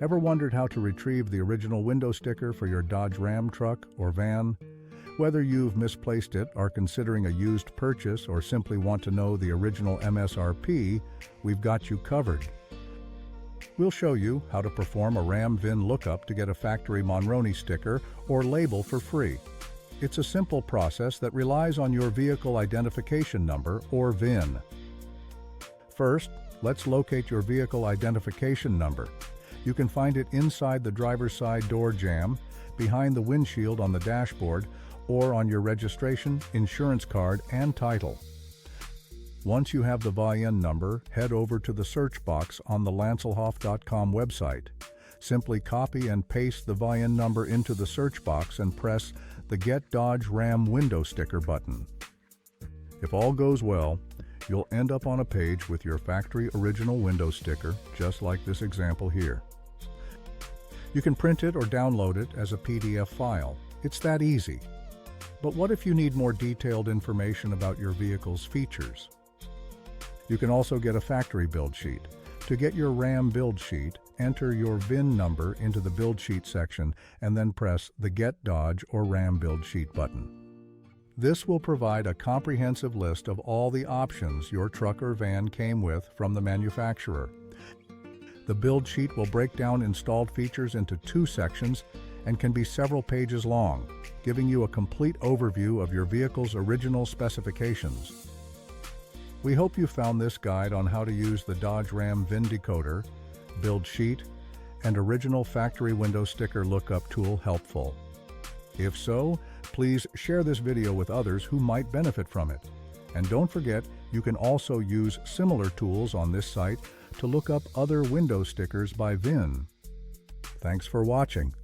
Ever wondered how to retrieve the original window sticker for your Dodge Ram truck or van? Whether you've misplaced it, are considering a used purchase, or simply want to know the original MSRP, we've got you covered. We'll show you how to perform a RAM VIN lookup to get a factory Monroney sticker or label for free. It's a simple process that relies on your vehicle identification number or VIN. First, let's locate your vehicle identification number. You can find it inside the driver's side door jamb, behind the windshield on the dashboard, or on your registration, insurance card, and title. Once you have the VIN number, head over to the search box on the lancelhoff.com website. Simply copy and paste the VIN number into the search box and press the Get Dodge Ram Window Sticker button. If all goes well, you'll end up on a page with your factory original window sticker, just like this example here. You can print it or download it as a PDF file. It's that easy. But what if you need more detailed information about your vehicle's features? You can also get a factory build sheet. To get your RAM build sheet, enter your VIN number into the build sheet section and then press the Get Dodge or RAM Build Sheet button. This will provide a comprehensive list of all the options your truck or van came with from the manufacturer. The build sheet will break down installed features into 2 sections and can be several pages long, giving you a complete overview of your vehicle's original specifications. We hope you found this guide on how to use the Dodge Ram VIN decoder, build sheet, and original factory window sticker lookup tool helpful. If so, please share this video with others who might benefit from it. And don't forget, you can also use similar tools on this site to look up other window stickers by VIN. Thanks for watching.